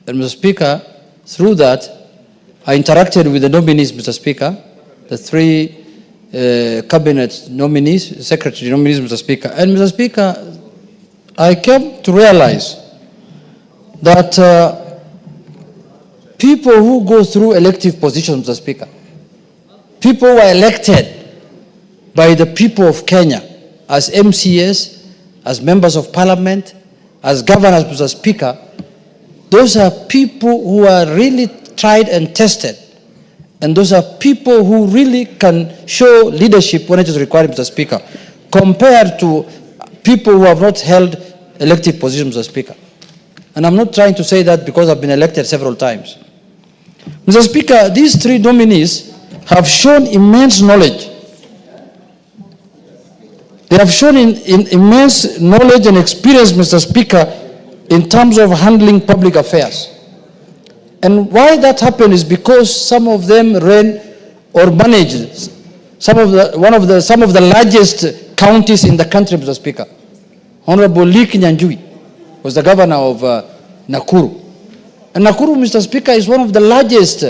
And Mr. Speaker, through that, I interacted with the nominees, Mr. Speaker, the three cabinet nominees, secretary nominees, Mr. Speaker. And Mr. Speaker, I came to realize that people who go through elective positions, Mr. Speaker, people who are elected by the people of Kenya as MCAs, as members of parliament, as governors, Mr. Speaker, those are people who are really tried and tested. And those are people who really can show leadership when it is required, Mr. Speaker, compared to people who have not held elective positions, Mr. Speaker. And I'm not trying to say that because I've been elected several times. Mr. Speaker, these three nominees have shown immense knowledge. They have shown immense knowledge and experience, Mr. Speaker, in terms of handling public affairs. And why that happened is because some of them ran or managed some of the largest counties in the country, Mr. Speaker. Honorable Lee Kinyanjui was the governor of Nakuru. And Nakuru, Mr. Speaker, is one of the largest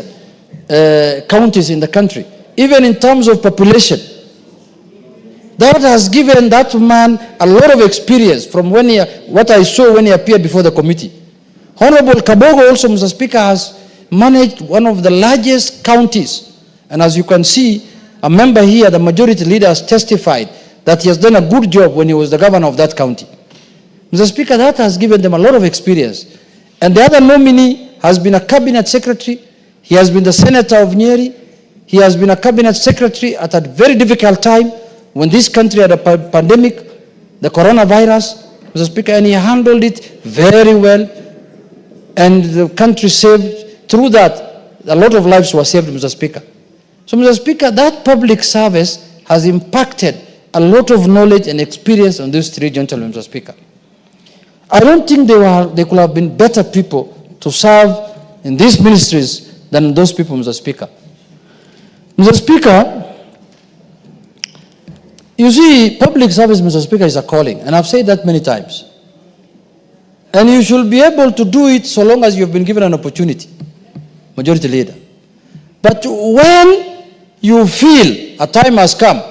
counties in the country, even in terms of population. That has given that man a lot of experience from what I saw when he appeared before the committee. Honorable Kabogo also, Mr. Speaker, has managed one of the largest counties. And as you can see, a member here, the majority leader, has testified that he has done a good job when he was the governor of that county. Mr. Speaker, that has given them a lot of experience. And the other nominee has been a cabinet secretary. He has been the senator of Nyeri. He has been a cabinet secretary at a very difficult time when this country had a pandemic, the coronavirus, Mr. Speaker, and he handled it very well. And the country saved, through that, a lot of lives were saved, Mr. Speaker. So, Mr. Speaker, that public service has impacted a lot of knowledge and experience on these three gentlemen, Mr. Speaker. I don't think they could have been better people to serve in these ministries than those people, Mr. Speaker. Mr. Speaker, you see, public service, Mr. Speaker, is a calling, and I've said that many times. And you should be able to do it so long as you've been given an opportunity, majority leader. But when you feel a time has come,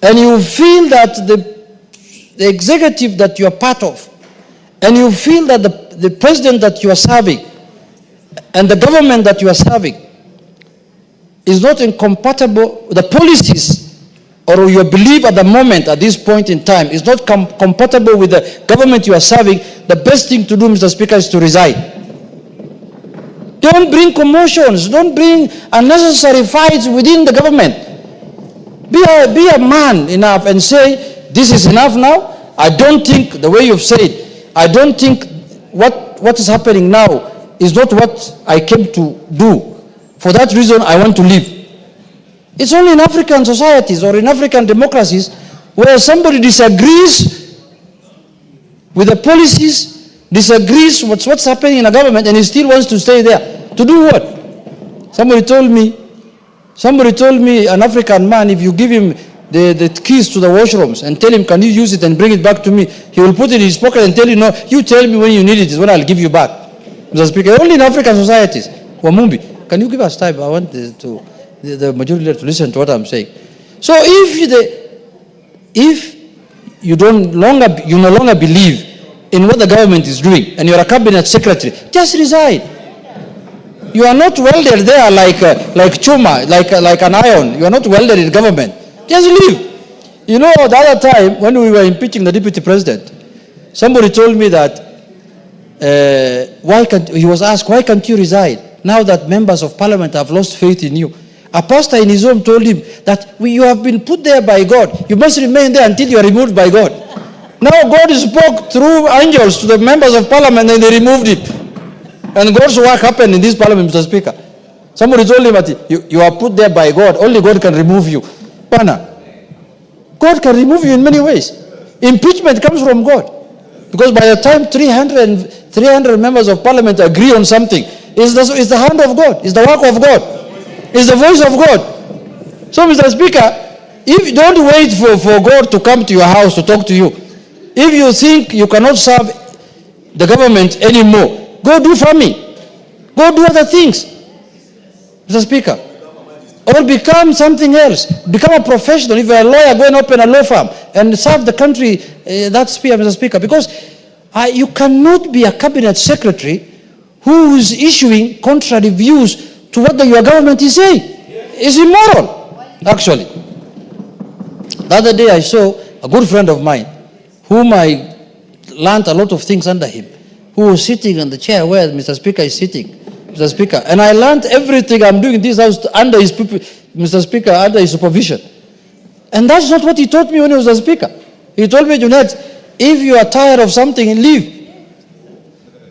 and you feel that the executive that you are part of, and you feel that the president that you are serving, and the government that you are serving, is not incompatible, the policies or your belief at the moment, at this point in time, is not compatible with the government you are serving, the best thing to do, Mr. Speaker, is to resign. Don't bring commotions. Don't bring unnecessary fights within the government. Be a man enough and say, this is enough now. I don't think, the way you've said, I don't think what is happening now is not what I came to do. For that reason, I want to leave. It's only in African societies or in African democracies where somebody disagrees with the policies, disagrees with what's happening in a government, and he still wants to stay there. To do what? Somebody told me an African man, if you give him the keys to the washrooms and tell him, can you use it and bring it back to me, he will put it in his pocket and tell you, no, you tell me when you need it is when I'll give you back. Mr. Speaker, only in African societies. Wamumbi, can you give us time? I want the majority leader to listen to what I'm saying. So if you no longer believe in what the government is doing and you're a cabinet secretary, just resign. You are not welded there like chuma, like an iron. You are not welded in government. Just leave. You know, the other time when we were impeaching the deputy president, somebody told me that he was asked, why can't you resign now that members of parliament have lost faith in you? A pastor in his home told him that you have been put there by God. You must remain there until you are removed by God. Now God spoke through angels to the members of parliament and they removed him. And God's work happened in this parliament, Mr. Speaker. Somebody told him that you are put there by God. Only God can remove you. Pana. God can remove you in many ways. Impeachment comes from God. Because by the time 300 members of parliament agree on something, it's the hand of God. It's the work of God. It's the voice of God. So, Mr. Speaker, if you don't wait for God to come to your house to talk to you, if you think you cannot serve the government anymore, Go do farming. Go do other things, Mr. Speaker. Or become something else. Become a professional. If you're a lawyer, go and open a law firm and serve the country that sphere, Mr. Speaker. Because you cannot be a cabinet secretary who is issuing contrary views to what your government is saying. It's immoral, actually. The other day I saw a good friend of mine, whom I learned a lot of things under him, who was sitting on the chair where Mr. Speaker is sitting, Mr. Speaker. And I learned everything I'm doing in this house under his, Mr. Speaker, under his supervision. And that's not what he taught me when he was a speaker. He told me, Junet, if you are tired of something, leave.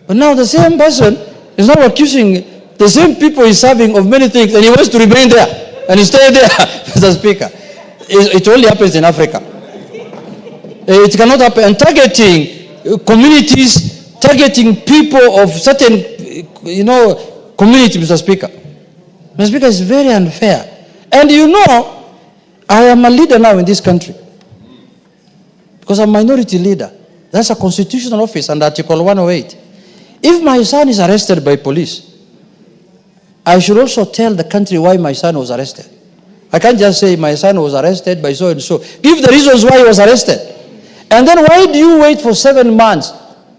But now the same person is now accusing the same people he's serving of many things, and he wants to remain there, and he stay there, Mr. Speaker. It only happens in Africa. It cannot happen. And targeting communities, targeting people of certain, community, Mr. Speaker. Mr. Speaker, is very unfair. And I am a leader now in this country. Because I'm a minority leader. That's a constitutional office under Article 108. If my son is arrested by police, I should also tell the country why my son was arrested. I can't just say my son was arrested by so and so. Give the reasons why he was arrested. And then why do you wait for 7 months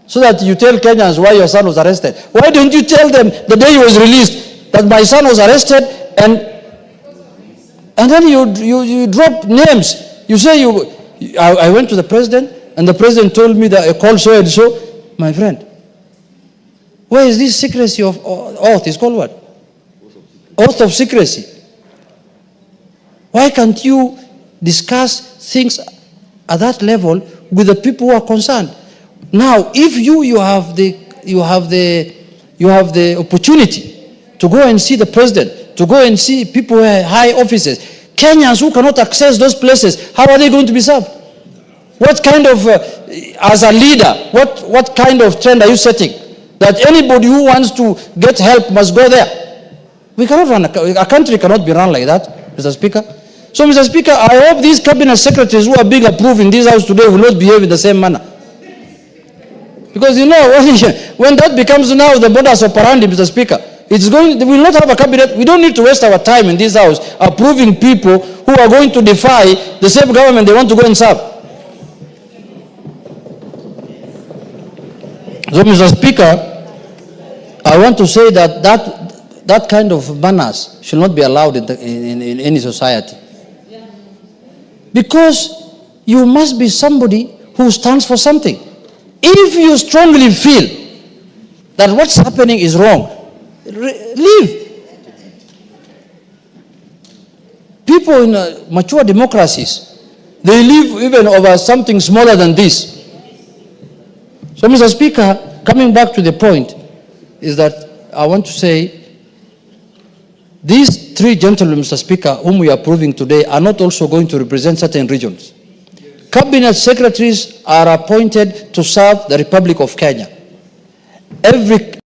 so that you tell Kenyans why your son was arrested? Why don't you tell them the day he was released that my son was arrested, and then you drop names. You say I went to the president and the president told me that I called so and so. My friend, where is this secrecy of oath? It's called what? Oath of secrecy. Why can't you discuss things at that level with the people who are concerned? Now, if you have the opportunity to go and see the president, to go and see people in high offices, Kenyans who cannot access those places, how are they going to be served? What kind of, as a leader, what kind of trend are you setting? That anybody who wants to get help must go there. We cannot run, a country cannot be run like that, Mr. Speaker. So, Mr. Speaker, I hope these cabinet secretaries who are being approved in this house today will not behave in the same manner. Because, when that becomes now the modus operandi, Mr. Speaker, we will not have a cabinet. We don't need to waste our time in this house approving people who are going to defy the same government they want to go and serve. So, Mr. Speaker, I want to say that kind of manners should not be allowed in any society. Because you must be somebody who stands for something. If you strongly feel that what's happening is wrong, leave. People in mature democracies, they live even over something smaller than this. So, Mr. Speaker, coming back to the point, is that I want to say these 3 gentlemen, Mr. Speaker, whom we are approving today, are not also going to represent certain regions. Cabinet secretaries are appointed to serve the Republic of Kenya. Every